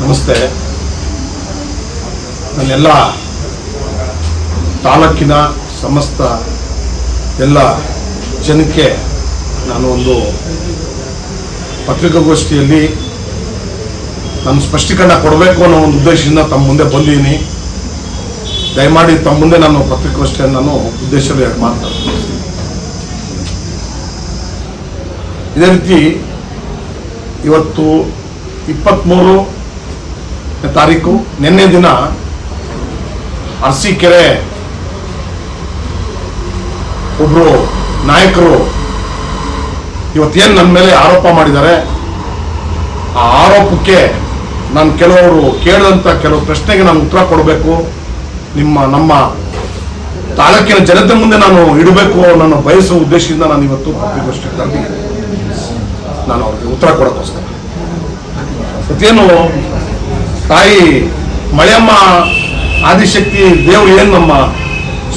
ನಮಸ್ತೆ. ನನ್ನೆಲ್ಲ ತಾಲೂಕಿನ ಸಮಸ್ತ ಎಲ್ಲ ಜನಕ್ಕೆ ನಾನು ಒಂದು ಪತ್ರಿಕಾಗೋಷ್ಠಿಯಲ್ಲಿ ನಾನು ಸ್ಪಷ್ಟೀಕರಣ ಕೊಡಬೇಕು ಅನ್ನೋ ಒಂದು ಉದ್ದೇಶದಿಂದ ತಮ್ಮ ಮುಂದೆ ಬಂದಿದ್ದೀನಿ. ದಯಮಾಡಿ ತಮ್ಮ ಮುಂದೆ ನಾನು ಪತ್ರಿಕಾಗೋಷ್ಠಿಯನ್ನು ನಾನು ಉದ್ದೇಶದಲ್ಲಿ ಮಾತಾಡ್ತೀನಿ. ಇದೇ ರೀತಿ ಇವತ್ತು 23ನೇ ತಾರೀಕು ನಿನ್ನೆ ದಿನ ಅರಸೀಕೆರೆ ಒಬ್ಬರು ನಾಯಕರು ಇವತ್ತೇನು ನನ್ನ ಮೇಲೆ ಆರೋಪ ಮಾಡಿದ್ದಾರೆ, ಆ ಆರೋಪಕ್ಕೆ ನಾನು ಕೆಲವರು ಕೇಳಿದಂಥ ಕೆಲವು ಪ್ರಶ್ನೆಗೆ ನಾನು ಉತ್ತರ ಕೊಡಬೇಕು, ನಮ್ಮ ತಾಲೂಕಿನ ಜನತೆ ಮುಂದೆ ನಾನು ಇಡಬೇಕು ನನ್ನ ಬಯಸುವ ಉದ್ದೇಶದಿಂದ ನಾನು ಇವತ್ತು ಪತ್ರಿಕಾಗೋಷ್ಠಿ ಕರೆದಿದ್ದೀನಿ. ನಾನು ಅವ್ರಿಗೆ ಉತ್ತರ ಕೊಡೋಕ್ಕೋಸ್ಕರ ಮತ್ತೇನು ತಾಯಿ ಮಳೆಯಮ್ಮ ಆದಿಶಕ್ತಿ ದೇವರು ಏನು ನಮ್ಮ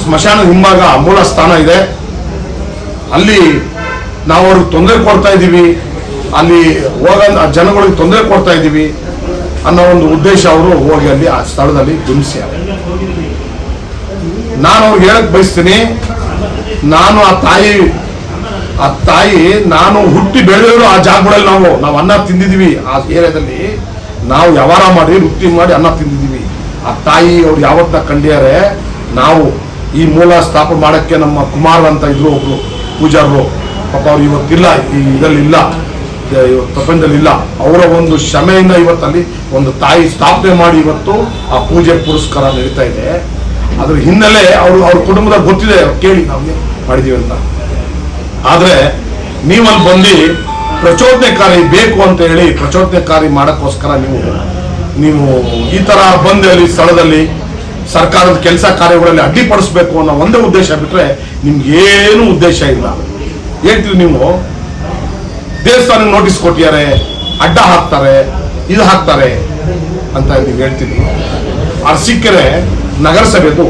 ಸ್ಮಶಾನ ಹಿಂಭಾಗ ಮೂಲ ಸ್ಥಾನ ಇದೆ, ಅಲ್ಲಿ ನಾವು ಅವ್ರಿಗೆ ತೊಂದರೆ ಕೊಡ್ತಾ ಇದ್ದೀವಿ, ಅಲ್ಲಿ ಹೋಗ ಜನಗಳಿಗೆ ತೊಂದರೆ ಕೊಡ್ತಾ ಇದ್ದೀವಿ ಅನ್ನೋ ಒಂದು ಉದ್ದೇಶ ಅವರು ಹೋಗಿ ಅಲ್ಲಿ ಆ ಸ್ಥಳದಲ್ಲಿ ಧ್ವಂಸಿ. ನಾನು ಅವ್ರಿಗೆ ಹೇಳಕ್ ಬಯಸ್ತೀನಿ, ನಾನು ಆ ತಾಯಿ ನಾನು ಹುಟ್ಟಿ ಬೆಳೆದವರು ಆ ಜಾಗಗಳಲ್ಲಿ ನಾವು ಅನ್ನ ತಿಂದಿದ್ದೀವಿ. ಆ ಏರಿಯಾದಲ್ಲಿ ನಾವು ವ್ಯವಹಾರ ಮಾಡಿ ವೃತ್ತಿ ಮಾಡಿ ಅನ್ನ ತಿಂದಿದ್ದೀವಿ. ಆ ತಾಯಿ ಅವ್ರು ಯಾವತ್ತ ಕಂಡಿದ್ದಾರೆ. ನಾವು ಈ ಮೂಲ ಸ್ಥಾಪನೆ ಮಾಡೋಕ್ಕೆ ನಮ್ಮ ಕುಮಾರ್ ಅಂತ ಇದ್ರು ಒಬ್ರು ಪೂಜಾರರು, ಪಾಪ ಅವ್ರು ಇವತ್ತಿಲ್ಲ, ಈ ಇದರಲ್ಲಿ ಇಲ್ಲ, ಇವತ್ತು ಪ್ರಪಂಚದಲ್ಲಿ ಇಲ್ಲ. ಅವರ ಒಂದು ಶ್ರಮೆಯಿಂದ ಇವತ್ತಲ್ಲಿ ಒಂದು ತಾಯಿ ಸ್ಥಾಪನೆ ಮಾಡಿ ಇವತ್ತು ಆ ಪೂಜೆ ಪುರಸ್ಕಾರ ನಡೀತಾ ಇದೆ. ಅದ್ರ ಹಿನ್ನೆಲೆ ಅವ್ರ ಕುಟುಂಬದಾಗ ಗೊತ್ತಿದೆ, ಕೇಳಿ ನಾವು ಮಾಡಿದೀವಿ ಅಂತ. ಆದ್ರೆ ನೀವಲ್ಲಿ ಬಂದು ಪ್ರಚೋದನೆಕಾರಿ ಬೇಕು ಅಂತ ಹೇಳಿ ಪ್ರಚೋದನೆಕಾರಿ ಮಾಡೋಕ್ಕೋಸ್ಕರ ನೀವು ಈ ತರ ಬಂದು ಅಲ್ಲಿ ಸ್ಥಳದಲ್ಲಿ ಸರ್ಕಾರದ ಕೆಲಸ ಕಾರ್ಯಗಳಲ್ಲಿ ಅಡ್ಡಿಪಡಿಸ್ಬೇಕು ಅನ್ನೋ ಒಂದೇ ಉದ್ದೇಶ ಬಿಟ್ರೆ ನಿಮ್ಗೇನು ಉದ್ದೇಶ ಇಲ್ಲ. ಹೇಳ್ತೀವಿ, ನೀವು ದೇವಸ್ಥಾನಕ್ಕೆ ನೋಟಿಸ್ ಕೊಟ್ಟಿದ್ದಾರೆ, ಅಡ್ಡ ಹಾಕ್ತಾರೆ, ಇದು ಹಾಕ್ತಾರೆ ಅಂತ ನೀವು ಹೇಳ್ತೀವಿ. ಅರಸೀಕೆರೆ ನಗರಸಭೆದು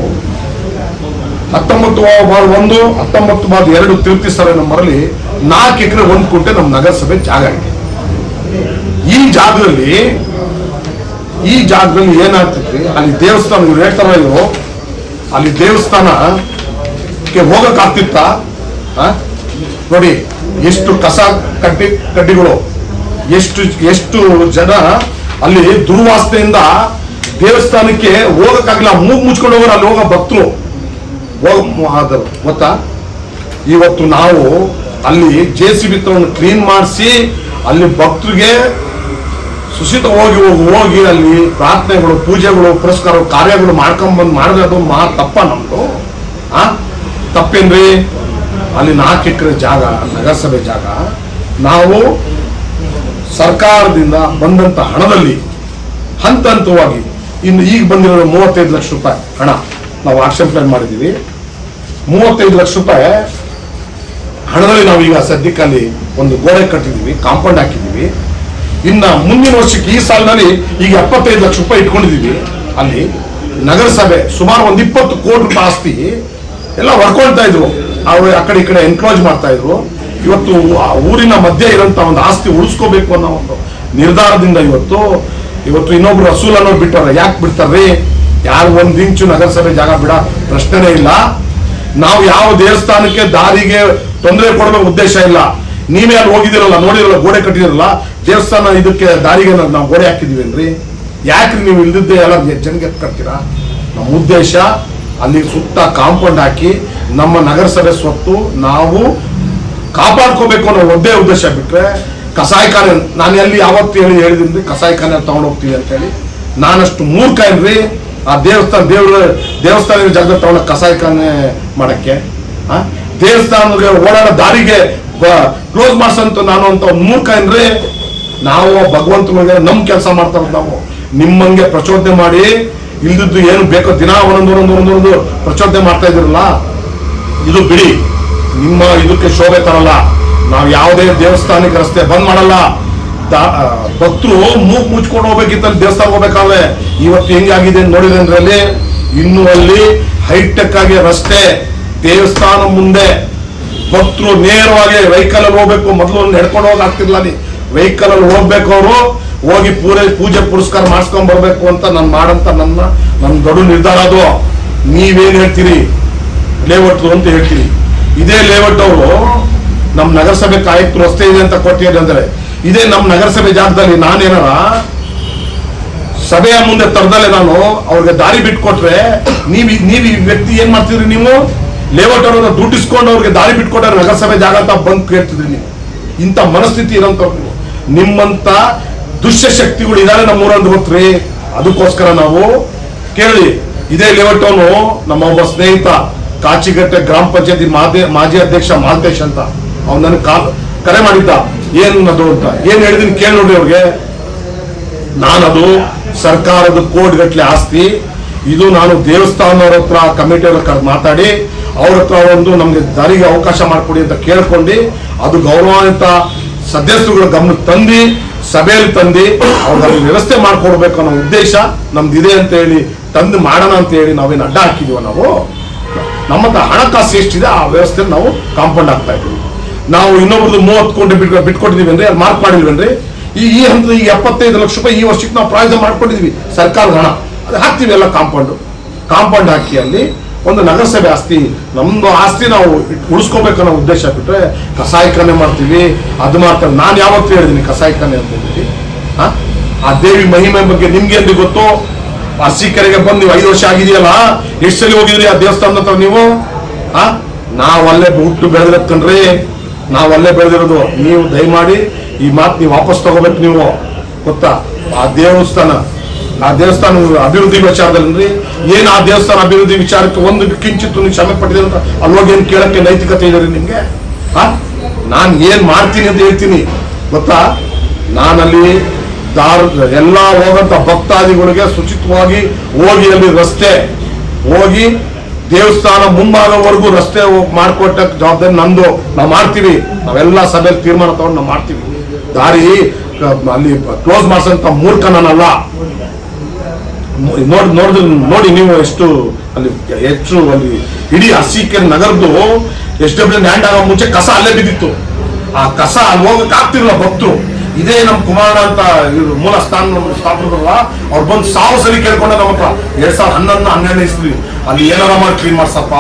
19/1/19/2 ತಿರುಪತಿ ಸಭೆ ನಮ್ಮರಲ್ಲಿ 4 ಎಕರೆ 1 ಕುಂಟೆ ನಮ್ಮ ನಗರಸಭೆ ಜಾಗ ಇದೆ. ಈ ಜಾಗದಲ್ಲಿ ಏನಾಗ್ತೈತಿ, ಅಲ್ಲಿ ದೇವಸ್ಥಾನ ಇವ್ರು ಹೇಳ್ತಾರ, ಇವರು ಅಲ್ಲಿ ದೇವಸ್ಥಾನಕ್ಕೆ ಹೋಗಕ್ಕಾಗ್ತಿತ್ತ ನೋಡಿ. ಎಷ್ಟು ಕಸ ಕಡ್ಡಿಗಳು, ಎಷ್ಟು ಜನ ಅಲ್ಲಿ ದುರ್ವಾಸನೆಯಿಂದ ದೇವಸ್ಥಾನಕ್ಕೆ ಹೋಗಕ್ಕಾಗಿಲ್ಲ, ಮೂಗು ಮುಚ್ಕೊಂಡು ಹೋಗೋರು ಅಲ್ಲಿ ಹೋಗೋ ಭಕ್ತರು ಗೊತ್ತಾ. ಇವತ್ತು ನಾವು ಅಲ್ಲಿ JCB ತಗೊಂಡು ಕ್ಲೀನ್ ಮಾಡಿಸಿ ಅಲ್ಲಿ ಭಕ್ತರಿಗೆ ಸುಶೀತ ಹೋಗಿ ಅಲ್ಲಿ ಪ್ರಾರ್ಥನೆಗಳು, ಪೂಜೆಗಳು, ಪುರಸ್ಕಾರ ಕಾರ್ಯಗಳು ಮಾಡ್ಕೊಂಡ್ಬಂದು ಮಾಡಿದ್ರೆ ಅದು ತಪ್ಪ ನಮ್ದು. ತಪ್ಪೇನ್ರಿ? ಅಲ್ಲಿ 4 ಎಕರೆ ಜಾಗ ನಗರಸಭೆ ಜಾಗ, ನಾವು ಸರ್ಕಾರದಿಂದ ಬಂದಂತ ಹಣದಲ್ಲಿ ಹಂತ ಹಂತವಾಗಿ ಇನ್ನು ಈಗ ಬಂದಿರೋ 35 ಲಕ್ಷ ರೂಪಾಯಿ ಹಣ ನಾವು ಆಕ್ಷನ್ ಪ್ಲಾನ್ ಮಾಡಿದ್ದೀವಿ. 35 ಲಕ್ಷ ರೂಪಾಯಿ ಹಣದಲ್ಲಿ ನಾವು ಈಗ ಸದ್ಯಕ್ಕಲ್ಲಿ ಒಂದು ಗೋಡೆ ಕಟ್ಟಿದ್ದೀವಿ, ಕಾಂಪೌಂಡ್ ಹಾಕಿದ್ದೀವಿ. ಇನ್ನ ಮುಂದಿನ ವರ್ಷಕ್ಕೆ ಈ ಸಾಲಿನಲ್ಲಿ ಈಗ 75 ಲಕ್ಷ ರೂಪಾಯಿ ಇಟ್ಕೊಂಡಿದ್ದೀವಿ. ಅಲ್ಲಿ ನಗರಸಭೆ ಸುಮಾರು ಒಂದು 20 ಕೋಟಿ ರೂಪಾಯಿ ಆಸ್ತಿ ಎಲ್ಲ ಹೊರ್ಕೊಳ್ತಾ ಇದ್ರು, ಅವರು ಆ ಕಡೆ ಈ ಕಡೆ ಎನ್ಕ್ರೋಚ್ ಮಾಡ್ತಾ ಇದ್ರು. ಇವತ್ತು ಊರಿನ ಮಧ್ಯೆ ಇರೋಂಥ ಒಂದು ಆಸ್ತಿ ಉಳಿಸ್ಕೋಬೇಕು ಅನ್ನೋ ಒಂದು ನಿರ್ಧಾರದಿಂದ ಇವತ್ತು ಇನ್ನೊಬ್ರು ಅಸೂಲ್ ಅನ್ನೋರು ಬಿಟ್ಟಾರೆ. ಯಾಕೆ ಬಿಡ್ತಾರ್ರಿ? ಯಾರು 1 ಇಂಚು ನಗರಸಭೆ ಜಾಗ ಬಿಡ ಪ್ರಶ್ನೆನೇ ಇಲ್ಲ. ನಾವು ಯಾವ ದೇವಸ್ಥಾನಕ್ಕೆ ದಾರಿಗೆ ತೊಂದರೆ ಕೊಡಬೇಕು ಉದ್ದೇಶ ಇಲ್ಲ. ನೀವೇ ಅಲ್ಲಿ ಹೋಗಿದಿರಲ್ಲ, ನೋಡಿರಲ್ಲ, ಗೋಡೆ ಕಟ್ಟಿದಿರಲ್ಲ, ದೇವಸ್ಥಾನ ಇದಕ್ಕೆ ದಾರಿಗೆ ನಾವು ಗೋಡೆ ಹಾಕಿದೀವೇನ್ರಿ? ಯಾಕ್ರಿ ನೀವು ಇಲ್ದಿದ್ದೆ ಎಲ್ಲ ಜನಗೆ ಕಟ್ತೀರಾ? ನಮ್ಮ ಉದ್ದೇಶ ಅಲ್ಲಿ ಸುತ್ತ ಕಾಂಪೌಂಡ್ ಹಾಕಿ ನಮ್ಮ ನಗರಸಭೆ ಸ್ವತ್ತು ನಾವು ಕಾಪಾಡ್ಕೋಬೇಕು ಅನ್ನೋ ಒಂದೇ ಉದ್ದೇಶ ಬಿಟ್ರೆ ಕಸಾಯಿಖಾನೆ ನಾನು ಎಲ್ಲಿ ಯಾವತ್ತು ಹೇಳಿದ್ದೀನಿ ಕಸಾಯಿಖಾನೆ ತಗೊಂಡು ಹೋಗ್ತೀವಿ ಅಂತ ಹೇಳಿ. ನಾನಷ್ಟು ಮೂರ್ಖ ಏನ್ರಿ? ಆ ದೇವಸ್ಥಾನ ಜಾಗ ತಗೊಂಡ ಕಸಾಯಿಖಾನೆ ಮಾಡಕ್ಕೆ, ದೇವಸ್ಥಾನಕ್ಕೆ ಓಡಾಡೋ ದಾರಿಗೆ ಕ್ಲೋಸ್ ಮಾಡ್ಸಂತ ನಾನು ಅಂತ ಮೂರ್ಖ ಏನ್ರಿ? ನಾವು ಭಗವಂತನಿಗೆ ನಮ್ ಕೆಲಸ ಮಾಡ್ತಾ ಇರೋದು. ನಾವು ನಿಮ್ಮಂಗೆ ಪ್ರಚೋದನೆ ಮಾಡಿ ಇಲ್ದಿದ್ದು ಏನು ಬೇಕೋ ದಿನ ಒಂದೊಂದು ಪ್ರಚೋದನೆ ಮಾಡ್ತಾ ಇದಿರಲ್ಲ, ಇದು ಬಿಡಿ. ನಿಮ್ಮ ಇದಕ್ಕೆ ಶೋಭೆ ತರಲ್ಲ. ನಾವು ಯಾವುದೇ ದೇವಸ್ಥಾನಕ್ಕೆ ರಸ್ತೆ ಬಂದ್ ಮಾಡಲ್ಲ. ಭಕ್ತರು ಮೂಗ್ ಮುಚ್ಕೊಂಡು ಹೋಗ್ಬೇಕಿತ್ತಲ್ಲಿ ದೇವಸ್ಥಾನ ಹೋಗ್ಬೇಕಾದ್ರೆ ಇವತ್ತು ಹೆಂಗಾಗಿದೆ ನೋಡಿದ್ರೆ ಅಂದ್ರೆ ಇನ್ನು ಅಲ್ಲಿ ಹೈಟೆಕ್ ಆಗಿ ರಸ್ತೆ, ದೇವಸ್ಥಾನ ಮುಂದೆ ಭಕ್ತರು ನೇರವಾಗಿ ವೆಹಿಕಲ್ ಅಲ್ಲಿ ಹೋಗ್ಬೇಕು. ಮೊದಲು ನಡ್ಕೊಂಡು ಹೋಗಿ ಆಗ್ತಿರ್ಲಿಲ್ಲ, ಅಲ್ಲಿ ವೆಹಿಕಲ್ ಅಲ್ಲಿ ಹೋಗ್ಬೇಕು. ಅವರು ಹೋಗಿ ಪೂಜೆ ಪುರಸ್ಕಾರ ಮಾಡಿಸ್ಕೊಂಡ್ ಬರ್ಬೇಕು ಅಂತ ನಾನು ಮಾಡಂತ ನನ್ನ ದೊಡ್ಡ ನಿರ್ಧಾರ ಅದು. ನೀವೇನ್ ಹೇಳ್ತೀರಿ ಲೇಔಟ್ ಅಂತ ಹೇಳ್ತೀರಿ. ಇದೇ ಲೇಔಟ್ ಅವರು ನಮ್ಮ ನಗರಸಭೆ ಆಯುಕ್ತರು ರಸ್ತೆ ಇದೆ ಅಂತ ಕೊಟ್ಟಿದ್ದಾರೆ ಅಂದ್ರೆ, ಇದೇ ನಮ್ಮ ನಗರಸಭೆ ಜಾಗದಲ್ಲಿ ನಾನೇನಾರ ಸಭೆಯ ಮುಂದೆ ತರದಲ್ಲೇ ನಾನು ಅವ್ರಿಗೆ ದಾರಿ ಬಿಟ್ಕೊಟ್ರೆ ನೀವು ಈ ವ್ಯಕ್ತಿ ಏನ್ ಮಾಡ್ತಿದ್ರಿ? ನೀವು ಲೇಔಟ್ ಅವ್ರನ್ನ ದುಡ್ಡಿಸ್ಕೊಂಡು ಅವ್ರಿಗೆ ದಾರಿ ಬಿಟ್ಕೊಟ್ರೆ ನಗರಸಭೆ ಜಾಗ ಅಂತ ಬಂದು ಕೇಳ್ತಿದ್ರಿ ನೀವು. ಇಂಥ ಮನಸ್ಥಿತಿ ಇರೋಂಥವ್ರು ನಿಮ್ಮಂತ ದುಷ್ಟ ಶಕ್ತಿಗಳು ಇದಾರೆ ನಮ್ಮೂರಂದು ಗೊತ್ತ್ರಿ. ಅದಕ್ಕೋಸ್ಕರ ನಾವು ಕೇಳಿ, ಇದೇ ಲೇಔಟ್ ಅವನು ನಮ್ಮ ಒಬ್ಬ ಸ್ನೇಹಿತ ಕಾಚಿಗಟ್ಟೆ ಗ್ರಾಮ ಪಂಚಾಯತಿ ಮಾಜಿ ಅಧ್ಯಕ್ಷ ಮಾಲ್ತೇಶ್ ಅಂತ, ಅವ್ನು ನನಗೆ ಕರೆ ಮಾಡಿದ್ದ. ಏನದು ಅಂತ ಏನ್ ಹೇಳಿದೀನಿ ಕೇಳಿ ನೋಡಿ ಅವ್ರಿಗೆ. ನಾನದು ಸರ್ಕಾರದ ಕೋಟಿಗಟ್ಟಲೆ ಆಸ್ತಿ, ಇದು ನಾನು ದೇವಸ್ಥಾನದವ್ರ ಹತ್ರ ಕಮಿಟಿಯವ್ರ ಹತ್ರ ಮಾತಾಡಿ ಅವ್ರ ಹತ್ರ ಒಂದು ನಮ್ಗೆ ದಾರಿಗೆ ಅವಕಾಶ ಮಾಡಿಕೊಡಿ ಅಂತ ಕೇಳ್ಕೊಂಡು ಅದು ಗೌರವಾನ್ವಿತ ಸದಸ್ಯರುಗಳ ಗಮನಕ್ಕೆ ತಂದು ಸಭೆಯಲ್ಲಿ ತಂದು ಅವ್ರಿಗೆ ವ್ಯವಸ್ಥೆ ಮಾಡ್ಕೊಡ್ಬೇಕು ಅನ್ನೋ ಉದ್ದೇಶ ನಮ್ದಿದೆ ಅಂತ ಹೇಳಿ ತಂದು ಮಾಡೋಣ ಅಂತ ಹೇಳಿ ನಾವೇನು ಅಡ್ಡ ಹಾಕಿದೀವ. ನಾವು ನಮ್ಮ ಹತ್ರ ಹಣಕಾಸು ಎಷ್ಟಿದೆ ಆ ವ್ಯವಸ್ಥೆ ನಾವು ಕಾಂಪೌಂಡ್ ಆಗ್ತಾ ಇದ್ದೀವಿ. ನಾವು ಇನ್ನೊಬ್ರದ್ದು 30 ಕೋಟಿ ಬಿಟ್ಕೊಟ್ಟಿದೀವಿ ಅಂದ್ರೆ ಅದು ಮಾರ್ಕ್ ಮಾಡಿಲ್ವೇನ್ರಿ? ಈ ಹಂತದ ಈಗ 75 ಲಕ್ಷ ರೂಪಾಯಿ ಈ ವರ್ಷಕ್ಕೆ ನಾವು ಪ್ರಾಯೋಜನ ಮಾಡ್ಕೊಂಡಿದ್ವಿ. ಸರ್ಕಾರದ ಹಣ ಅದು ಹಾಕ್ತೀವಿ ಎಲ್ಲ ಕಾಂಪೌಂಡ್ ಹಾಕಿ ಅಲ್ಲಿ ಒಂದು ನಗರಸಭೆ ಆಸ್ತಿ, ನಮ್ದು ಆಸ್ತಿ ನಾವು ಉಳಿಸ್ಕೋಬೇಕನ್ನೋ ಉದ್ದೇಶ ಬಿಟ್ರೆ ಕಸಾಯಿಖಾನೆ ಮಾಡ್ತೀವಿ ಅದು ಮಾಡ್ತಾರೆ. ನಾನು ಯಾವತ್ತೂ ಹೇಳಿದೀನಿ ಕಸಾಯಿಖಾನೆ ಅಂತ ಹೇಳಿ. ಆ ದೇವಿ ಮಹಿಮೆ ಬಗ್ಗೆ ನಿಮ್ಗೆ ಎಂದು ಗೊತ್ತು? ಅರಸೀಕೆರೆಗೆ ಬಂದು ನೀವು 5 ವರ್ಷ ಆಗಿದೆಯಲ್ಲ, ಎಷ್ಟು ಸಲ ಹೋಗಿದ್ರಿ ಆ ದೇವಸ್ಥಾನದ ಹತ್ರ ನೀವು? ನಾವಲ್ಲೇ ಹುಟ್ಟು ಬೆಳೆದಿರತ್ತನ್ರಿ, ನಾವಲ್ಲೇ ಬೆಳೆದಿರೋದು. ನೀವು ದಯಮಾಡಿ ಈ ಮಾತು ನೀವು ವಾಪಸ್ ತಗೋಬೇಕು. ನೀವು ಗೊತ್ತಾ ಆ ದೇವಸ್ಥಾನ ಅಭಿವೃದ್ಧಿ ವಿಚಾರದಲ್ಲಿ ಏನ್ ಆ ದೇವಸ್ಥಾನ ಅಭಿವೃದ್ಧಿ ವಿಚಾರಕ್ಕೆ ಒಂದು ಕಿಂಚಿತ್ತು ನೀವು ಶ್ರಮೆ ಪಟ್ಟಿದೆ ಅಂತ ಅಲ್ವಾಗ ಏನ್ ಕೇಳಕ್ಕೆ ನೈತಿಕತೆ ಇದೆ ನಿಮ್ಗೆ? ನಾನ್ ಏನ್ ಮಾಡ್ತೀನಿ ಅಂತ ಹೇಳ್ತೀನಿ ಗೊತ್ತಾ? ನಾನಲ್ಲಿ ಎಲ್ಲ ಹೋಗಂತ ಭಕ್ತಾದಿಗಳಿಗೆ ಶುಚಿತ್ವವಾಗಿ ಹೋಗಿ ಅಲ್ಲಿ ರಸ್ತೆ ಹೋಗಿ ದೇವಸ್ಥಾನ ಮುಂಭಾಗವರೆಗೂ ರಸ್ತೆ ಮಾಡ್ಕೊಟ್ಟ ಜವಾಬ್ದಾರಿ ನಂದು. ನಾವು ಮಾಡ್ತೀವಿ, ನಾವೆಲ್ಲ ಸಭೆಯಲ್ಲಿ ತೀರ್ಮಾನ ತಗೊಂಡು ನಾವು ಮಾಡ್ತೀವಿ. ದಾರಿ ಅಲ್ಲಿ ಕ್ಲೋಸ್ ಮಾಡ್ಸಂತ ಮೂರ್ಖ ನಾನಲ್ಲ. ನೋಡಿ ನೀವು ಎಷ್ಟು ಅಲ್ಲಿ ಇಡೀ ಅರಸೀಕೆರೆ ನಗರದ್ದು SW ಲ್ಯಾಂಡ್ ಆಗೋ ಮುಂಚೆ ಕಸ ಅಲ್ಲೇ ಬಿದ್ದಿತ್ತು. ಆ ಕಸ ಅಲ್ಲಿ ಹೋಗಕ್ಕೆ ಆಗ್ತಿರಲಿಲ್ಲ ಭಕ್ತರು. ಇದೇ ನಮ್ಮ ಕುಮಾರ ಅಂತ ಮೂಲ ಸ್ಥಾಪಕರಲ್ಲ, ಅವ್ರು ಬಂದು 1000 ಸಲ ಕೇಳ್ಕೊಂಡ ನಮ್ಮ ಹತ್ರ 2011-12 ಇಸ್ವಿ ಅಲ್ಲಿ ಏನಾರ ಮಾಡಿ ಕ್ಲೀನ್ ಮಾಡ್ಸಪ್ಪ,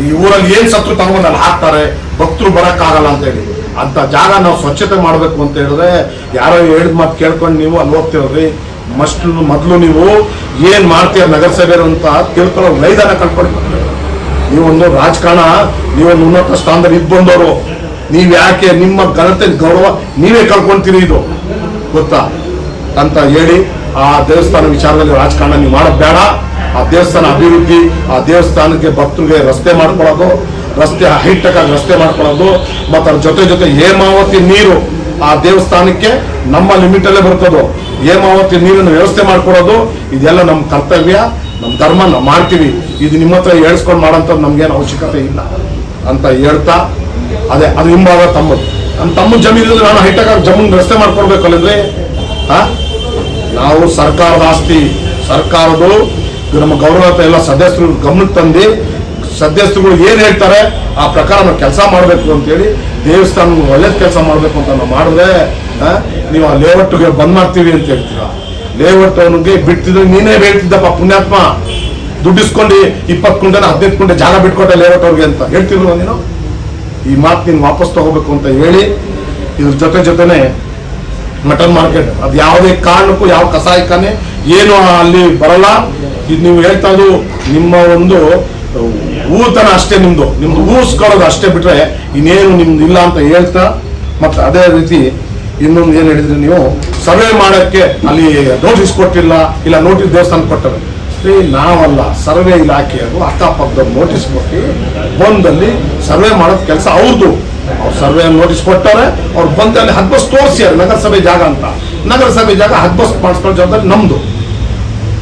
ಈ ಊರಲ್ಲಿ ಏನ್ ಸತ್ತು ತಗೊಂಡು ಅಲ್ಲಿ ಹಾಕ್ತಾರೆ, ಭಕ್ತರು ಬರಕ್ಕಾಗಲ್ಲ ಅಂತ ಹೇಳಿ. ಅಂತ ಜಾಗ ನಾವು ಸ್ವಚ್ಛತೆ ಮಾಡ್ಬೇಕು ಅಂತ ಹೇಳಿದ್ರೆ ಯಾರೋ ಹೇಳಿದ ಮಾತು ಕೇಳ್ಕೊಂಡು ನೀವು ಅಲ್ಲಿ ಹೋಗ್ತಿರೋದ್ರಿ. ಮೊದಲು ನೀವು ಏನ್ ಮಾಡ್ತೀರ ನಗರಸಭೆ ಅಂತ ತಿಳ್ಕೊಳ್ಳೋ ವೈಧಾನ ಕಳ್ಕೊಂಡು ನೀವೊಂದು ರಾಜಕಾರಣ, ನೀವೊಂದು ಉನ್ನತ ಸ್ಥಾನದಲ್ಲಿ ಇದ್ ಬಂದವರು. ನೀವ್ ಯಾಕೆ ನಿಮ್ಮ ಘನತೆ ಗೌರವ ನೀವೇ ಕಳ್ಕೊಂತೀರಿ ಇದು ಗೊತ್ತಾ ಅಂತ ಹೇಳಿ ಆ ದೇವಸ್ಥಾನ ವಿಚಾರದಲ್ಲಿ ರಾಜಕಾರಣ ನೀವು ಮಾಡೋದು ಬೇಡ. ಆ ದೇವಸ್ಥಾನ ಅಭಿವೃದ್ಧಿ, ಆ ದೇವಸ್ಥಾನಕ್ಕೆ ಭಕ್ತರಿಗೆ ರಸ್ತೆ ಮಾಡ್ಕೊಳ್ಳೋದು, ರಸ್ತೆ ಹೈಟೆಕ್ ಆಗಿ ರಸ್ತೆ ಮಾಡ್ಕೊಳ್ಳೋದು, ಮತ್ತು ಅದ್ರ ಜೊತೆ ಹೇಮಾವತಿ ನೀರು ಆ ದೇವಸ್ಥಾನಕ್ಕೆ ನಮ್ಮ ಲಿಮಿಟ್ ಅಲ್ಲೇ ಬರ್ತದೋ ಹೇಮಾವತಿ ನೀರನ್ನು ವ್ಯವಸ್ಥೆ ಮಾಡ್ಕೊಡೋದು ಇದೆಲ್ಲ ನಮ್ಮ ಕರ್ತವ್ಯ, ನಮ್ಮ ಧರ್ಮ. ನಾವು ಮಾಡ್ತೀವಿ. ಇದು ನಿಮ್ಮ ಹತ್ರ ಹೇಳ್ಸ್ಕೊಂಡು ಮಾಡೋಂಥದ್ದು ನಮ್ಗೇನು ಅವಶ್ಯಕತೆ ಇಲ್ಲ ಅಂತ ಹೇಳ್ತಾ, ಅದೇ ಅದು ಹಿಂಭಾಗ ತಮ್ಮದು. ನನ್ನ ತಮ್ಮ ಜಮೀನು ನಾನು ಹೈಟೆಕ್ ಆಗಿ ಜಮೀನು ರಸ್ತೆ ಮಾಡ್ಕೊಡ್ಬೇಕು ಅಲ್ಲಂದ್ರೆ ನಾವು ಸರ್ಕಾರದ ಆಸ್ತಿ, ಸರ್ಕಾರದ್ದು ನಮ್ಮ ಗೌರವ ಎಲ್ಲ ಸದಸ್ಯರು ಗಮನಕ್ಕೆ ತಂದು ಸದಸ್ಯರುಗಳು ಏನ್ ಹೇಳ್ತಾರೆ ಆ ಪ್ರಕಾರ ನಾವು ಕೆಲಸ ಮಾಡಬೇಕು ಅಂತೇಳಿ ದೇವಸ್ಥಾನ ಒಳ್ಳೇದು ಕೆಲಸ ಮಾಡಬೇಕು ಅಂತ ನಾವು ಮಾಡಿದ್ರೆ ನೀವು ಆ ಲೇಔಟ್ಗೆ ಬಂದ್ ಮಾಡ್ತೀವಿ ಅಂತ ಹೇಳ್ತೀರ. ಲೇಔಟ್ ಅವನಿಗೆ ಬಿಡ್ತಿದ್ರೆ ನೀನೇ ಹೇಳ್ತಿದ್ದಪ್ಪ ಪುಣ್ಯಾತ್ಮ, ದುಡ್ಡಿಸ್ಕೊಂಡು 20 ಕುಂಟೆ 15 ಕುಂಟೆ ಜಾಗ ಬಿಟ್ಕೊಟ್ಟೆ ಲೇಔಟ್ ಅವ್ರಿಗೆ ಅಂತ ಹೇಳ್ತಿಲ್ವ ನೀನು? ಈ ಮಾತು ನೀನು ವಾಪಸ್ ತಗೋಬೇಕು ಅಂತ ಹೇಳಿ ಇದ್ರ ಜೊತೆನೆ ಮಟನ್ ಮಾರ್ಕೆಟ್ ಅದು ಯಾವುದೇ ಕಾರಣಕ್ಕೂ ಯಾವ ಕಸಾಯಿಖಾನೆ ಏನು ಅಲ್ಲಿ ಬರಲ್ಲ. ಇದು ನೀವು ಹೇಳ್ತಾ ಇದ್ದು ನಿಮ್ಮ ಒಂದು ಊತನ ಅಷ್ಟೇ, ನಿಮ್ದು ಊಸ್ಕೊಳ್ಳೋದು ಅಷ್ಟೇ ಬಿಟ್ರೆ ಇನ್ನೇನು ನಿಮ್ದು ಇಲ್ಲ ಅಂತ ಹೇಳ್ತಾ, ಮತ್ತೆ ಅದೇ ರೀತಿ ಇನ್ನೊಂದು ಏನ್ ಹೇಳಿದ್ರೆ ನೀವು ಸರ್ವೆ ಮಾಡಕ್ಕೆ ಅಲ್ಲಿ ನೋಟಿಸ್ ಕೊಟ್ಟಿಲ್ಲ, ಇಲ್ಲ ನೋಟಿಸ್ ದೇವಸ್ಥಾನ ಕೊಟ್ಟರೆ ನಾವಲ್ಲ, ಸರ್ವೆ ಇಲಾಖೆಯವರು ಅಕ್ಕಪಕ್ಕದ ನೋಟಿಸ್ ಕೊಟ್ಟು ಬಂದಲ್ಲಿ ಸರ್ವೆ ಮಾಡೋದ್ ಕೆಲಸ ಅವ್ರದ್ದು. ಅವ್ರು ಸರ್ವೆ ನೋಟಿಸ್ ಕೊಟ್ಟಾರೆ, ಅವ್ರು ಬಂದಲ್ಲಿ 10 ಬಸ್ ತೋರಿಸ್ಯಾರ ನಗರಸಭೆ ಜಾಗ ಅಂತ. ನಗರಸಭೆ ಜಾಗ 10 ಬಸ್ ಮಾಡಿಸ್ಕೊಳ್ಳೋ ಜವಾಬ್ದಾರಿ ನಮ್ದು.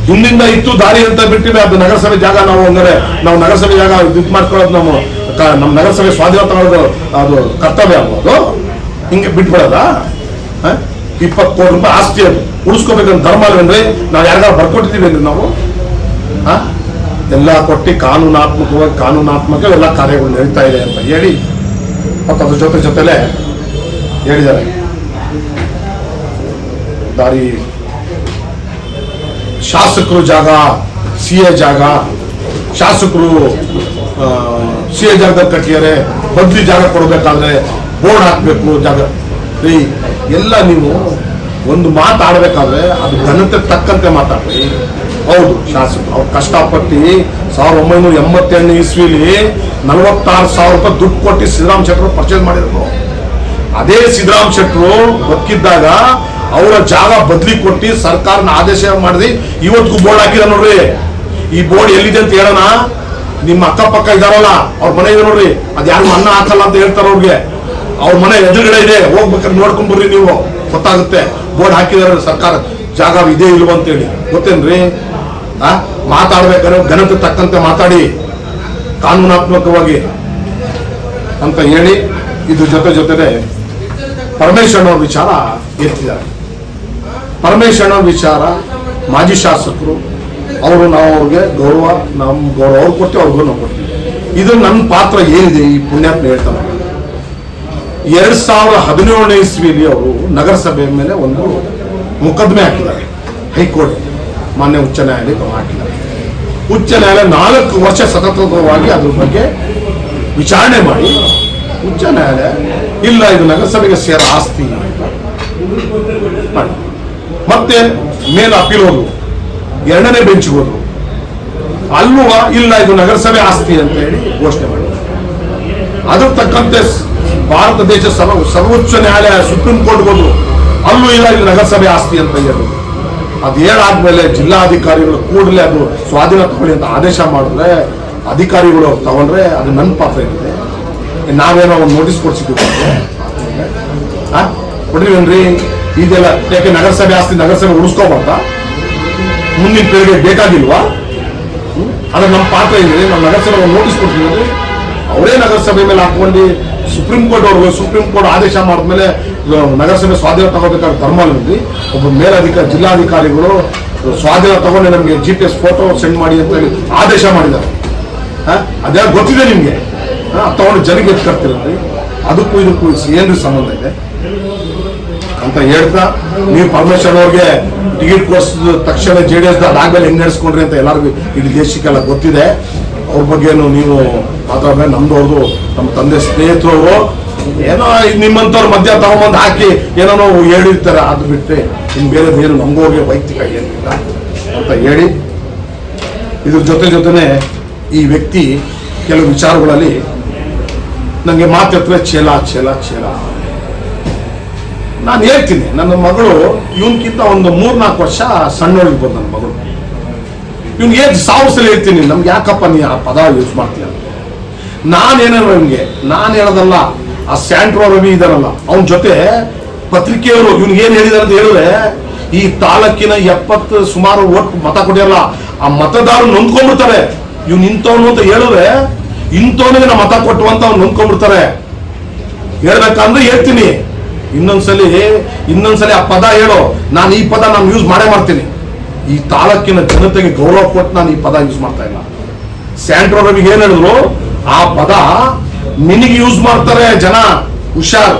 ಹಿಂದಿಂದ ಇತ್ತು ದಾರಿ ಅಂತ ಬಿಟ್ಟಿವೆ, ಅದು ನಗರಸಭೆ ಜಾಗ. ನಾವು ಅಂದರೆ ನಾವು ನಗರಸಭೆ ಜಾಗ ಇದು ಮಾಡ್ಕೊಳ್ಳೋದು ನಮ್ಮ ನಗರಸಭೆ ಸ್ವಾಧೀನ ತಗೊಳ್ಳೋದು ಅದು ಕರ್ತವ್ಯ ಆಗ್ಬೋದು. ಹಿಂಗೆ ಬಿಟ್ಬಿಡೋದ? 20 ಕೋಟಿ ರೂಪಾಯಿ ಆಸ್ತಿ ಅದು ಉಳಿಸ್ಕೋಬೇಕಂತ ಧರ್ಮ ಅಲ್ವೇನ್ರಿ? ನಾವು ಯಾರಿಗಾರು ಬರ್ಕೊಟ್ಟಿದ್ದೀವಿ ನಾವು ಎಲ್ಲ ಕೊಟ್ಟು ಕಾನೂನಾತ್ಮಕ ಎಲ್ಲ ಕಾರ್ಯಗಳು ನಡೀತಾ ಇದೆ ಅಂತ ಹೇಳಿ, ಮತ್ತು ಅದ್ರ ಜೊತೆಲೆ ಹೇಳಿದ್ದಾರೆ ದಾರಿ, ಶಾಸಕರು ಜಾಗ, CA ಜಾಗ, ಶಾಸಕರು CA ಜಾಗದಲ್ಲಿ ಕಟ್ಟಿದ್ದಾರೆ, ಬದ್ಲಿ ಜಾಗ ಕೊಡಬೇಕಾದ್ರೆ ಬೋರ್ಡ್ ಹಾಕಬೇಕು ಜಾಗ ರೀ. ಎಲ್ಲ ನೀವು ಒಂದು ಮಾತಾಡಬೇಕಾದ್ರೆ ಅದು ಘನತೆ ತಕ್ಕಂತೆ ಮಾತಾಡ್ರಿ. ಹೌದು, ಶಾಸಕರು ಅವ್ರು ಕಷ್ಟಪಟ್ಟು 1987 ಇಸ್ವಿಲಿ 46,000 ರೂಪಾಯಿ ದುಡ್ಡು ಕೊಟ್ಟು ಸಿದ್ದರಾಮ ಶೆಟ್ಟರು ಪರ್ಚೇಸ್ ಮಾಡಿದ್ರು. ಅದೇ ಸಿದ್ದರಾಮ ಶೆಟ್ಟರು ಬದುಕಿದ್ದಾಗ ಅವರ ಜಾಗ ಬದಲಿ ಕೊಟ್ಟು ಸರ್ಕಾರನ ಆದೇಶ ಮಾಡಿದಿ ಇವತ್ತಿಗೂ ಬೋರ್ಡ್ ಹಾಕಿದ ನೋಡ್ರಿ. ಈ ಬೋರ್ಡ್ ಎಲ್ಲಿದೆ ಅಂತ ಹೇಳೋಣ, ನಿಮ್ಮ ಅಕ್ಕಪಕ್ಕ ಇದಾರಲ್ಲ ಅವ್ರ ಮನೆ ಇದೆ ನೋಡ್ರಿ, ಅದ್ ಯಾರು ಅನ್ನ ಹಾಕಲ್ಲ ಅಂತ ಹೇಳ್ತಾರ ಅವ್ರಿಗೆ. ಅವ್ರ ಮನೆ ಎದುರುಗಡೆ ಇದೆ, ಹೋಗ್ಬೇಕಾದ್ರೆ ನೋಡ್ಕೊಂಡ್ ಬರ್ರಿ, ನೀವು ಗೊತ್ತಾಗುತ್ತೆ ಬೋರ್ಡ್ ಹಾಕಿದಾರೆ ಸರ್ಕಾರ ಜಾಗ ಇದೆ ಇಲ್ವ ಅಂತೇಳಿ. ಗೊತ್ತೇನ್ರಿ? ಮಾತಾಡ್ಬೇಕಾದ್ರೆ ಘನತೆ ತಕ್ಕಂತೆ ಮಾತಾಡಿ, ಕಾನೂನಾತ್ಮಕವಾಗಿ ಅಂತ ಹೇಳಿ ಇದ್ರ ಜೊತೆನೆ ಪರಮೇಶ್ವರ್ ಅವ್ರ ವಿಚಾರ ಎತ್ತಿದ್ದಾರೆ. ಪರಮೇಶ್ವರ್ ಅವ್ರ ವಿಚಾರ ಮಾಜಿ ಶಾಸಕರು ಅವರು, ನಾವು ಅವ್ರಿಗೆ ಗೌರವ, ನಮ್ಮ ಗೌರವ ಅವ್ರು ಕೊಡ್ತೀವಿ, ಅವ್ರಿಗೂ ನಾವು ಕೊಡ್ತೀವಿ. ಇದು ನನ್ನ ಪಾತ್ರ ಏನಿದೆ ಈ ಪುಣ್ಯಾತ್ಮ ಹೇಳ್ತಾನೆ. 2017 ಇಸ್ವಿಲಿ ಅವರು ನಗರಸಭೆ ಮೇಲೆ ಒಂದು ಮೊಕದ್ದಮೆ ಹಾಕಿದ್ದಾರೆ ಹೈಕೋರ್ಟ್, ಮಾನ್ಯ ಉಚ್ಚ ನ್ಯಾಯಾಲಯ ಹಾಕಿದ್ದಾರೆ. ಉಚ್ಚ ನ್ಯಾಯಾಲಯ 4 ವರ್ಷ ಸತತವಾಗಿ ಅದ್ರ ಬಗ್ಗೆ ವಿಚಾರಣೆ ಮಾಡಿ ಉಚ್ಚ ನ್ಯಾಯಾಲಯ ಇಲ್ಲ ಇದು ನಗರಸಭೆಗೆ ಸೇರ ಆಸ್ತಿ ಮಾಡಿ ಮತ್ತೆ ಮೇಲೆ ಅಪೀಲ್ ಹೋದ್ರು, 2ನೇ ಬೆಂಚ್ಗೆ ಹೋದ್ರು, ಅಲ್ಲೂ ಇಲ್ಲ ಇದು ನಗರಸಭೆ ಆಸ್ತಿ ಅಂತ ಹೇಳಿ ಘೋಷಣೆ ಮಾಡಿದ್ರು. ಅದ್ರ ತಕ್ಕಂತೆ ಭಾರತ ದೇಶ ಸರ್ವೋಚ್ಚ ನ್ಯಾಯಾಲಯ ಸುಪ್ರೀಂ ಕೋರ್ಟ್ ಹೋದ್ರು, ಅಲ್ಲೂ ಇಲ್ಲ ಇದು ನಗರಸಭೆ ಆಸ್ತಿ ಅಂತ ಹೇಳಿದ್ರು. ಅದು ಹೇಳಾದ್ಮೇಲೆ ಜಿಲ್ಲಾಧಿಕಾರಿಗಳು ಕೂಡಲೇ ಅದು ಸ್ವಾಧೀನ ತಗೊಳ್ಳಿ ಅಂತ ಆದೇಶ ಮಾಡಿದ್ರೆ ಅಧಿಕಾರಿಗಳು ತಗೊಂಡ್ರೆ ಅದು ನನ್ನ ಪಾತ್ರ ಇದೆ. ನಾವೇನೋ ಒಂದು ನೋಟಿಸ್ ಕೊಡ್ಸಿದ್ದೀವಿ ಕೊಡ್ರಿವೇನ್ರಿ ಇದೆಲ್ಲ, ಯಾಕೆ ನಗರಸಭೆ ಆಸ್ತಿ ನಗರಸಭೆ ಉಳಿಸ್ಕೋಬಾರ್ದ, ಮುಂದಿನ ಪೀಳಿಗೆ ಬೇಕಾಗಿಲ್ವಾ? ಅದ್ರ ನಮ್ಮ ಪಾತ್ರ ಇದೆ. ನಾವು ನಗರಸಭೆ ಒಂದು ನೋಟಿಸ್ ಕೊಡ್ತೀವಿ, ಅವರೇ ನಗರಸಭೆ ಮೇಲೆ ಹಾಕೊಂಡು ಸುಪ್ರೀಂ ಕೋರ್ಟ್ ಅವ್ರಿಗೆ ಸುಪ್ರೀಂ ಕೋರ್ಟ್ ಆದೇಶ ಮಾಡಿದ್ಮೇಲೆ ನಗರಸಭೆ ಸ್ವಾಧೀನ ತಗೋಬೇಕಾದ್ರೆ ಧರ್ಮಲ್ಲಿ ಒಬ್ಬ ಮೇಲಧಿಕಾರಿ ಜಿಲ್ಲಾಧಿಕಾರಿಗಳು ಸ್ವಾಧೀನ ತಗೊಂಡು ನಮಗೆ GPS ಫೋಟೋ ಸೆಂಡ್ ಮಾಡಿ ಅಂತ ಹೇಳಿ ಆದೇಶ ಮಾಡಿದ್ದಾರೆ. ಅದೇ ಗೊತ್ತಿದೆ ನಿಮ್ಗೆ, ತಗೊಂಡು ಜನಕ್ಕೆ ಎತ್ಕರ್ತಿರಲ್ರಿ. ಅದಕ್ಕೂ ಇದಕ್ಕೂ ಏನ್ರಿ ಸಂಬಂಧ ಇದೆ ಅಂತ ಹೇಳ್ತಾ, ನೀವು ಪರಮೇಶ್ವರ್ ಅವ್ರಿಗೆ ಟಿಕೆಟ್ ಕೊಡಿಸಿದ ತಕ್ಷಣ JDS ಅದಾದ್ಮೇಲೆ ಹೆಂಗ್ ನಡೆಸ್ಕೊಂಡ್ರಿ ಅಂತ ಎಲ್ಲರಿಗೂ ಇಡೀ ದೇಶಕ್ಕೆಲ್ಲ ಗೊತ್ತಿದೆ. ಅವ್ರ ಬಗ್ಗೆನು ನೀವು ಮಾತಾಡ್ಬೇಕು. ನಮ್ದು ಅವ್ರದ್ದು ನಮ್ಮ ತಂದೆ ಸ್ನೇಹಿತರು ಏನೋ ನಿಮ್ಮಂತವ್ರ ಮಧ್ಯ ತಗೊಂಬಂದು ಹಾಕಿ ಏನೋ ಹೇಳಿರ್ತಾರೆ, ಅದು ಬಿಟ್ಟರೆ ಇನ್ನು ಬೇರೆ ಏನು ನಮಗೋಗೆ ವೈಯಕ್ತಿಕ ಏನಿಲ್ಲ ಅಂತ ಹೇಳಿ, ಇದ್ರ ಜೊತೆನೆ ಈ ವ್ಯಕ್ತಿ ಕೆಲವು ವಿಚಾರಗಳಲ್ಲಿ ನನಗೆ ಮಾತಾಡ್ತಾರೆ ಚೇಲ. ನಾನು ಹೇಳ್ತೀನಿ, ನನ್ನ ಮಗಳು ಇವನ್ಕಿಂತ ಒಂದು 3-4 ವರ್ಷ ಸಣ್ಣೊಳಗಿರ್ಬೋದು ನನ್ನ ಮಗಳು. ಇವ್ನಿಗೆ ಏನ್ 1000 ಸಲ ಹೇಳ್ತೀನಿ, ನಮ್ಗೆ ಯಾಕಪ್ಪ ನೀ ಆ ಪದ ಯೂಸ್ ಮಾಡ್ತೀಯ ಅಂತ. ನಾನೇನೋ ನಿಮ್ಗೆ ನಾನು ಹೇಳೋದಲ್ಲ, ಆ ಸ್ಯಾಂಟ್ರೋ ರವಿ ಇದಾರಲ್ಲ ಅವನ ಜೊತೆ ಪತ್ರಿಕೆಯವರು ಇವ್ನಿಗೆ ಏನ್ ಹೇಳಿದಾರೆ ಅಂತ ಹೇಳಿದ್ರೆ, ಈ ತಾಲೂಕಿನ 70 ಸುಮಾರು ಓಟ್ ಮತ ಕೊಟ್ಟಿರಲ್ಲ, ಆ ಮತದಾರರು ನೊಂದ್ಕೊಂಡ್ಬಿಡ್ತಾರೆ. ಇವ್ನು ಇಂಥವನು ಅಂತ ಹೇಳಿದ್ರೆ ಇಂಥವನಿಗೆ ನಾ ಮತ ಕೊಟ್ಟು ಅಂತ ಅವ್ನು ನೊಂದ್ಕೊಂಡ್ಬಿಡ್ತಾರೆ. ಹೇಳ್ಬೇಕಂದ್ರೆ ಹೇಳ್ತೀನಿ, ಇನ್ನೊಂದ್ಸಲಿ ಆ ಪದ ಹೇಳೋ, ನಾನು ಈ ಪದ ನಾನು ಯೂಸ್ ಮಾಡ್ತೀನಿ. ಈ ತಾಲೂಕಿನ ಜನತೆಗೆ ಗೌರವ ಕೊಟ್ಟು ನಾನು ಈ ಪದ ಯೂಸ್ ಮಾಡ್ತಾ ಇಲ್ಲ. ಸ್ಯಾಂಟ್ರೋ ರವಿಗೆ ಏನ್ ಹೇಳಿದ್ರು, ಆ ಪದ ನಿನಗೆ ಯೂಸ್ ಮಾಡ್ತಾರೆ ಜನ, ಹುಷಾರ್,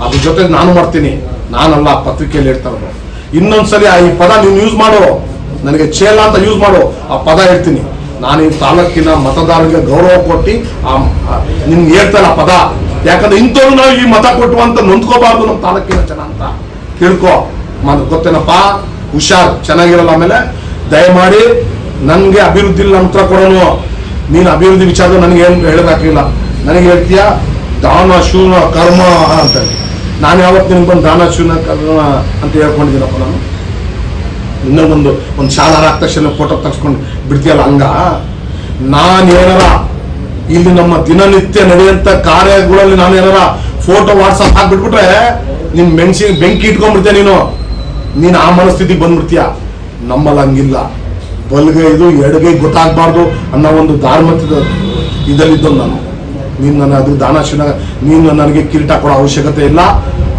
ಅದ್ರ ಜೊತೆ ನಾನು ಮಾಡ್ತೀನಿ, ನಾನಲ್ಲ ಪತ್ರಿಕೆಯಲ್ಲಿ ಹೇಳ್ತಾರೆ. ಇನ್ನೊಂದ್ಸಲಿ ಈ ಪದ ನೀನು ಯೂಸ್ ಮಾಡೋ, ನನಗೆ ಚೇಲ ಅಂತ ಯೂಸ್ ಮಾಡೋ, ಆ ಪದ ಹೇಳ್ತೀನಿ. ನಾನು ಈ ತಾಲೂಕಿನ ಮತದಾರರಿಗೆ ಗೌರವ ಕೊಟ್ಟು ನಿಮ್ಗೆ ಹೇಳ್ತಾರೆ ಆ ಪದ. ಯಾಕಂದ್ರೆ ಇಂಥವ್ರು ನಾವು ಈ ಮತ ಕೊಟ್ಟು ಅಂತ ನೊಂದ್ಕೋಬಾರ್ದು ನಮ್ಮ ತಾಲೂಕಿನ ಜನ ಅಂತ ತಿಳ್ಕೊ. ಗೊತ್ತೇನಪ್ಪ, ಹುಷಾರ್, ಚೆನ್ನಾಗಿರಲ್ಲ. ಆಮೇಲೆ ದಯಮಾಡಿ ನನ್ಗೆ ಅಭಿವೃದ್ಧಿ ನಂತರ ಕೊಡೋನು, ನೀನು ಅಭಿವೃದ್ಧಿ ವಿಚಾರ ನನಗೆ ಏನು ಹೇಳಬೇಕಾಗಿಲ್ಲ. ನನಗೆ ಹೇಳ್ತೀಯ ದಾನ ಶೂನ ಕರ್ಮ ಅಂತ. ನಾನು ಯಾವತ್ತು ನಿನ್ಗೆ ಬಂದು ದಾನ ಶೂನ ಕರ್ಮ ಅಂತ ಹೇಳ್ಕೊಂಡಿದ್ದೀನಪ್ಪ. ನಾನು ಇನ್ನೊಂದು ಶಾಲಾ ಆದ ತಕ್ಷಣ ಫೋಟೋ ತಗ್ಸ್ಕೊಂಡು ಬಿಡ್ತೀಯಲ್ಲ, ಹಂಗ ನಾನು ಏನಾರ ಇಲ್ಲಿ ನಮ್ಮ ದಿನನಿತ್ಯ ನಡೆಯುವಂತ ಕಾರ್ಯಗಳಲ್ಲಿ ನಾನು ಏನಾರ ಫೋಟೋ ವಾಟ್ಸಪ್ ಹಾಕ್ಬಿಟ್ಬಿಟ್ರೆ ನಿನ್ ಬೆಂಕಿ ಇಟ್ಕೊಂಡ್ಬಿಡ್ತೀಯ ನೀನು ಆ ಮನಸ್ಥಿತಿಗೆ ಬಂದ್ಬಿಡ್ತೀಯ. ನಮ್ಮಲ್ಲಿ ಹಂಗಿಲ್ಲ. ಬಲ್ಗೈ ಇದು ಎಡಗೈ ಗೊತ್ತಾಗಬಾರ್ದು ಅನ್ನೋ ಒಂದು ಧಾರ್ಮಿಕದ ಇದಲ್ಲಿದ್ದು ನಾನು. ನೀನು ನನ್ನ ಅದು ದಾನಶೀಲ, ನೀನು ನನಗೆ ಕಿರೀಟ ಕೊಡೋ ಅವಶ್ಯಕತೆ ಇಲ್ಲ,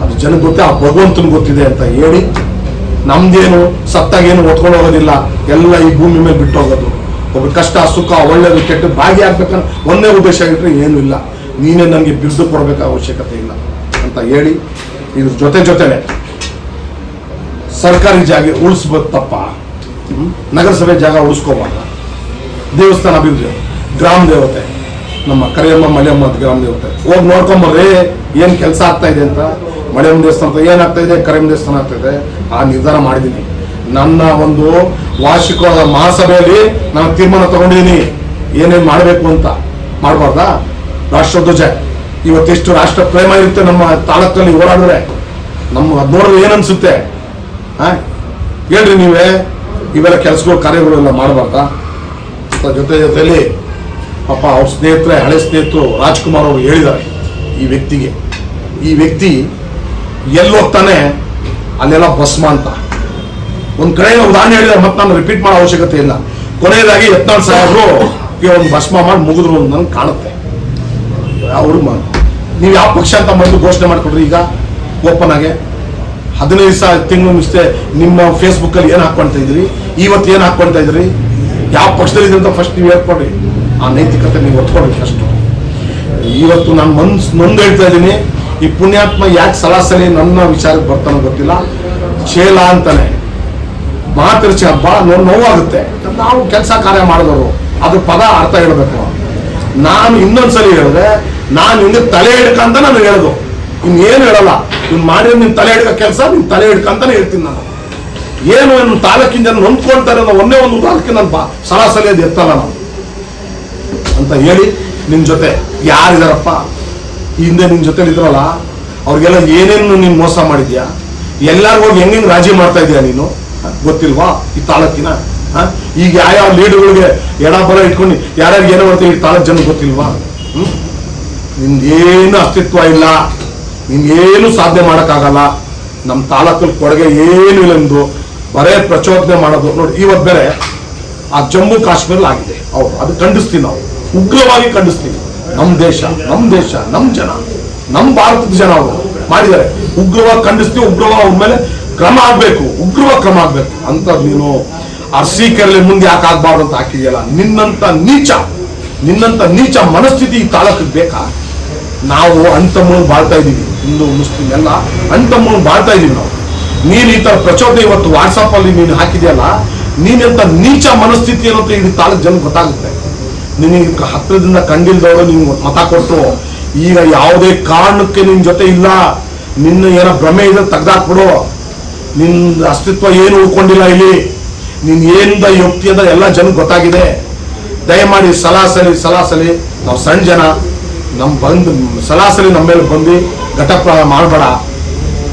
ಅದು ಜನ ಗೊತ್ತೇ, ಆ ಭಗವಂತನ ಗೊತ್ತಿದೆ ಅಂತ ಹೇಳಿ, ನಮ್ದೇನು ಸತ್ತಾಗೇನು ಒತ್ಕೊಂಡು ಹೋಗೋದಿಲ್ಲ, ಎಲ್ಲ ಈ ಭೂಮಿ ಮೇಲೆ ಬಿಟ್ಟು ಹೋಗೋದು. ಒಬ್ಬ ಕಷ್ಟ ಸುಖ ಒಳ್ಳೇದು ಕೆಟ್ಟ ಭಾಗಿಯಾಗಬೇಕನ್ನ ಒಂದೇ ಉದ್ದೇಶ ಆಗಿಟ್ರೆ ಏನೂ ಇಲ್ಲ. ನೀನೇ ನನಗೆ ಬಿರುದು ಕೊಡಬೇಕಾದ ಅವಶ್ಯಕತೆ ಇಲ್ಲ ಅಂತ ಹೇಳಿ, ಇದ್ರ ಜೊತೆನೆ ಸರ್ಕಾರಿ ಜಾಗ ಉಳಿಸ್ಬೋದು ತಪ್ಪ, ನಗರಸಭೆ ಜಾಗ ಉಳಿಸ್ಕೋಬಾರ್ದ, ದೇವಸ್ಥಾನ ಅಭಿವೃದ್ಧಿ, ಗ್ರಾಮ ದೇವತೆ ನಮ್ಮ ಕರಿಯಮ್ಮ ಮಳೆಯಮ್ಮ ಗ್ರಾಮ ದೇವತೆ ಹೋಗಿ ನೋಡ್ಕೊಂಬರ್ರಿ ಏನು ಕೆಲಸ ಆಗ್ತಾ ಇದೆ ಅಂತ. ಮಳೆಯಮ್ಮ ದೇವಸ್ಥಾನ ಏನಾಗ್ತಾ ಇದೆ, ಕರಿಯಮ್ಮ ದೇವಸ್ಥಾನ ಆಗ್ತಾ ಇದೆ. ಆ ನಿರ್ಧಾರ ಮಾಡಿದ್ದೀನಿ. ನನ್ನ ಒಂದು ವಾರ್ಷಿಕವಾದ ಮಹಾಸಭೆಯಲ್ಲಿ ನಾನು ತೀರ್ಮಾನ ತಗೊಂಡಿದ್ದೀನಿ ಏನೇನು ಮಾಡಬೇಕು ಅಂತ. ಮಾಡಬಾರ್ದಾ? ರಾಷ್ಟ್ರಧ್ವಜ ಇವತ್ತೆಷ್ಟು ರಾಷ್ಟ್ರ ಪ್ರೇಮ ಇರುತ್ತೆ ನಮ್ಮ ತಾಲೂಕಲ್ಲಿ ಓಡಾಡಿದ್ರೆ, ನಮ್ಮ ಅದು ನೋಡಿದ್ರೆ ಏನನ್ಸುತ್ತೆ? ಹೇಳ್ರಿ ನೀವೇ. ಇವೆಲ್ಲ ಕೆಲಸಗಳು ಕಾರ್ಯಗಳು ಎಲ್ಲ ಮಾಡಬಾರ್ದಾ? ಜೊತೆಯಲ್ಲಿ ಪಾಪ ಅವ್ರ ಸ್ನೇಹಿತರೆ, ಹಳೆ ಸ್ನೇಹಿತರು ರಾಜ್ಕುಮಾರ್ ಅವರು ಹೇಳಿದ್ದಾರೆ ಈ ವ್ಯಕ್ತಿ ಎಲ್ಲೋಗ್ತಾನೆ ಅಲ್ಲೆಲ್ಲ ಭಸ್ಮ ಅಂತ. ಒಂದು ಕಡೆ ಉದಾಹರಣೆ ಹೇಳಿದ್ರೆ ಮತ್ತೆ ನಾನು ರಿಪೀಟ್ ಮಾಡೋ ಅವಶ್ಯಕತೆ ಇಲ್ಲ. ಕೊನೆಯದಾಗಿ ಯತ್ನಾಳ್ ಸಾಹೇಬರು ಒಂದು ಭಸ್ಮ ಮಾಡಿ ಮುಗಿದ್ರು ಅಂತ ನನಗೆ ಕಾಣುತ್ತೆ. ಅವರು ನೀವು ಯಾವ ಪಕ್ಷ ಅಂತ ಮೊದಲು ಘೋಷಣೆ ಮಾಡಿಕೊಡ್ರಿ. ಈಗ ಓಪನ್ ಆಗಿ 15 ತಿಂಗಳು ಮಿಸ್ತೆ ನಿಮ್ಮ ಫೇಸ್ಬುಕ್ಕಲ್ಲಿ ಏನು ಹಾಕ್ಕೊಳ್ತಾ ಇದ್ರಿ, ಇವತ್ತು ಏನು ಹಾಕ್ಕೊಳ್ತಾ ಇದ್ರಿ, ಯಾವ ಪಕ್ಷದಲ್ಲಿ ಇದ್ರಿ ಅಂತ ಫಸ್ಟ್ ನೀವು ಹೇಳ್ಕೊಡ್ರಿ. ಆ ನೈತಿಕತೆ ನೀವು ಒತ್ಕೊಡ್ರಿ ಫಸ್ಟು. ಇವತ್ತು ನಾನು ನೊಂದು ಹೇಳ್ತಾ ಇದ್ದೀನಿ, ಈ ಪುಣ್ಯಾತ್ಮ ಯಾಕೆ ಸಲಾಸಲಿ ನನ್ನ ವಿಚಾರಕ್ಕೆ ಬರ್ತಾನೋ ಗೊತ್ತಿಲ್ಲ. ಚೇಲ ಅಂತಾನೆ ಮಾತಿರ್ಚಿ ಭಾಳ ನೋವಾಗುತ್ತೆ. ನಾವು ಕೆಲಸ ಕಾರ್ಯ ಮಾಡಿದವರು ಅದ್ರ ಪದ ಅರ್ಥ ಹೇಳ್ಬೇಕು. ನಾನು ಇನ್ನೊಂದ್ಸಲಿ ಹೇಳಿದ್ರೆ ನಾನು ಹಿಂಗೆ ತಲೆ ಹಿಡ್ಕಂತ ನಾನು ಹೇಳೋದು, ಇನ್ನೇನು ಹೇಳಲ್ಲ. ನೀನು ಮಾಡಿದ್ರೆ ನಿನ್ನ ತಲೆ ಹಿಡ್ಕ ಕೆಲಸ ನಿನ್ನ ತಲೆ ಹಿಡ್ಕಂತಾನೆ ಹೇಳ್ತೀನಿ ನಾನು. ಏನು ನನ್ನ ತಾಲೂಕಿನ ಜನ ನೊಂದ್ಕೊಳ್ತಾರೆ ಅನ್ನೋ ಒಂದೇ ಒಂದು ತಾಲೂಕಿನ ನನ್ನ ಸಲಾಸಲಿ ಅದು ಎತ್ತಲ್ಲ ನಾವು ಅಂತ ಹೇಳಿ, ನಿನ್ನ ಜೊತೆ ಯಾರಿದಾರಪ್ಪ ಹಿಂದೆ ನಿನ್ನ ಜೊತೆ ಇದ್ರಲ್ಲ ಅವ್ರಿಗೆಲ್ಲ ಏನೇನು ನೀನು ಮೋಸ ಮಾಡಿದ್ಯಾ, ಎಲ್ಲರಿಗೂ ಹೋಗಿ ಹೆಂಗೆ ರಾಜಿ ಮಾಡ್ತಾ ಇದೀಯ ನೀನು ಗೊತ್ತಿಲ್ವಾ ಈ ತಾಲೂಕಿನ? ಈಗ ಯಾವ ಲೀಡರ್ಗಳಿಗೆ ಎಡ ಬಲ ಇಟ್ಕೊಂಡು ಯಾರ್ಯಾರು ಏನೋ ಮಾಡ್ತೀವಿ ಈ ತಾಲೂಕು ಜನ ಗೊತ್ತಿಲ್ವಾ? ನಿಮ್ಗೇನು ಅಸ್ತಿತ್ವ ಇಲ್ಲ, ನಿಮ್ಗೇನು ಸಾಧನೆ ಮಾಡೋಕ್ಕಾಗಲ್ಲ. ನಮ್ಮ ತಾಲೂಕಲ್ಲಿ ಕೊಡುಗೆ ಏನು ಇಲ್ಲ ನಿಮ್ದು, ಬರೇ ಪ್ರಚೋದನೆ ಮಾಡೋದು. ನೋಡಿ ಇವತ್ತು ಬೇರೆ ಆ ಜಮ್ಮು ಕಾಶ್ಮೀರಲ್ಲಿ ಆಗಿದೆ, ಅವ್ರು ಅದು ಖಂಡಿಸ್ತೀವಿ, ನಾವು ಉಗ್ರವಾಗಿ ಖಂಡಿಸ್ತೀವಿ. ನಮ್ಮ ದೇಶ ನಮ್ಮ ಜನ, ನಮ್ಮ ಭಾರತದ ಜನ ಅವರು ಮಾಡಿದ್ದಾರೆ, ಉಗ್ರವಾಗಿ ಖಂಡಿಸ್ತೀವಿ. ಉಗ್ರವಾಗಿ ಅವ್ರ ಮೇಲೆ ಕ್ರಮ ಆಗ್ಬೇಕು, ಉಗ್ರವಾಗಿ ಕ್ರಮ ಆಗ್ಬೇಕು ಅಂತ ನೀನು ಅರ್ಸೀಕೆರಳಿ ಮುಂದೆ ಯಾಕೆ ಆಗ್ಬಾರ್ದು ಅಂತ ಹಾಕಿದೆಯಲ್ಲ. ನಿನ್ನಂತ ನೀಚ ಮನಸ್ಥಿತಿ ಈ ತಾಲೂಕಿಗೆ ಬೇಕಾ? ನಾವು ಅಂತಮ್ಮನ್ನು ಬಾಳ್ತಾ ಇದ್ದೀವಿ, ಹಿಂದೂ ಮುಸ್ಲಿಂ ಎಲ್ಲ ಅಂತಮ್ಮನ್ನು ಬಾಳ್ತಾ ಇದ್ದೀವಿ ನಾವು. ನೀನು ಈ ತರ ಪ್ರಚೋದನೆ ಇವತ್ತು ವಾಟ್ಸಪ್ ಅಲ್ಲಿ ನೀನು ಹಾಕಿದೆಯಲ್ಲ, ನೀನೆಂತ ನೀಚ ಮನಸ್ಥಿತಿ ಅನ್ನೋದು ಇಡೀ ತಾಲೂಕು ಜನ ಗೊತ್ತಾಗುತ್ತೆ. ನಿನಗೆ ಹತ್ತಿರದಿಂದ ಕಂಡಿಲ್ದವರು ನೀನು ಮತ ಕೊಟ್ಟು ಈಗ ಯಾವುದೇ ಕಾರಣಕ್ಕೆ ನಿನ್ ಜೊತೆ ಇಲ್ಲ, ನಿನ್ನ ಏನೋ ಭ್ರಮೆ ಇದೆ ತೆಗ್ದಾಕ್ಬಿಡು. ನಿನ್ನ ಅಸ್ತಿತ್ವ ಏನು ಉಳ್ಕೊಂಡಿಲ್ಲ ಇಲ್ಲಿ, ನೀನ್ ಏನಿಂದ ಯುಕ್ತಿಯದ ಎಲ್ಲ ಜನಕ್ಕೆ ಗೊತ್ತಾಗಿದೆ. ದಯಮಾಡಿ ಸಲಾಸಲಿ ನಾವು ಸಣ್ಣ ಜನ, ಸಲಾಸಲಿ ನಮ್ಮ ಮೇಲೆ ಬಂದು ಘಟಪ್ರಾಯ ಮಾಡಬೇಡ.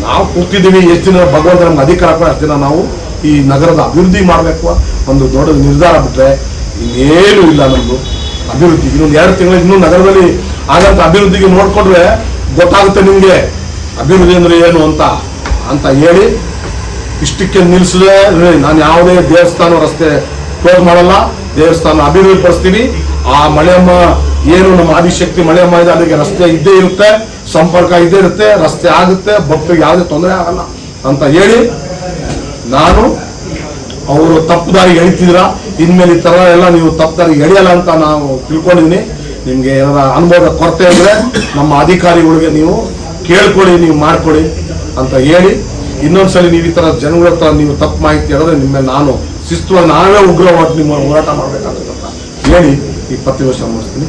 ನಾವು ಕೂತಿದ್ದೀವಿ ಎಷ್ಟು ದಿನ ಭಗವಂತ ನಮ್ಗೆ ಅಧಿಕಾರ ಕೂಡ ಅಷ್ಟು ದಿನ ನಾವು ಈ ನಗರದ ಅಭಿವೃದ್ಧಿ ಮಾಡಬೇಕು. ಒಂದು ದೊಡ್ಡ ನಿರ್ಧಾರ ಬಿಟ್ರೆ ಇನ್ನೇನು ಇಲ್ಲ ನಮ್ದು ಅಭಿವೃದ್ಧಿ. ಇನ್ನೊಂದು 2 ತಿಂಗಳು ಇನ್ನೂ ನಗರದಲ್ಲಿ ಆಗಂತ ಅಭಿವೃದ್ಧಿಗೆ ನೋಡ್ಕೊಂಡ್ರೆ ಗೊತ್ತಾಗುತ್ತೆ ನಿಮ್ಗೆ ಅಭಿವೃದ್ಧಿ ಅಂದ್ರೆ ಏನು ಅಂತ ಹೇಳಿ ಇಷ್ಟಕ್ಕೆ ನಿಲ್ಸಿದ್ರೆ ನಾನು ಯಾವುದೇ ದೇವಸ್ಥಾನ ರಸ್ತೆ ಕ್ಲೋಸ್ ಮಾಡಲ್ಲ, ದೇವಸ್ಥಾನ ಅಭಿವೃದ್ಧಿ ಪಡಿಸ್ತೀವಿ. ಆ ಮಳೆಯಮ್ಮ ಏನು ನಮ್ಮ ಆದಿಶಕ್ತಿ ಮಳೆಯಮ್ಮ ಇದೆ, ಅಲ್ಲಿಗೆ ರಸ್ತೆ ಇದ್ದೇ ಇರುತ್ತೆ, ಸಂಪರ್ಕ ಇದ್ದೇ ಇರುತ್ತೆ, ರಸ್ತೆ ಆಗುತ್ತೆ, ಭಕ್ತರಿಗೆ ಯಾವುದೇ ತೊಂದರೆ ಆಗಲ್ಲ ಅಂತ ಹೇಳಿ ನಾನು ಅವರು ತಪ್ಪು ದಾರಿ ಎಳಿತಿದ್ರ ಇನ್ಮೇಲೆ ಈ ತರ ಎಲ್ಲ ನೀವು ತಪ್ಪು ದಾರಿ ಎಳೆಯಲ್ಲ ಅಂತ ನಾವು ತಿಳ್ಕೊಂಡಿದ್ದೀನಿ. ನಿಮ್ಗೆ ಏನಾರ ಅನುಭವದ ಕೊರತೆ ಇದ್ರೆ ನಮ್ಮ ಅಧಿಕಾರಿಗಳಿಗೆ ನೀವು ಕೇಳ್ಕೊಳ್ಳಿ, ನೀವು ಮಾಡ್ಕೊಳ್ಳಿ ಅಂತ ಹೇಳಿ, ಇನ್ನೊಂದ್ಸಲಿ ನೀವು ಈ ತರ ಜನಗಳ ಹತ್ರ ನೀವು ತಪ್ಪು ಮಾಹಿತಿ ಹೇಳಿದ್ರೆ ನಿಮ್ಮ ಮೇಲೆ ನಾನು ಶಿಸ್ತುವಾಗಿ ನಾವೇ ಉಗ್ರವಾಗಿ ನಿಮ್ಮ ಹೋರಾಟ ಮಾಡ್ಬೇಕಾಗುತ್ತೆ ಅಂತ ಹೇಳಿ ಈ 20 ವರ್ಷ ಮುಗಿಸ್ತೀನಿ.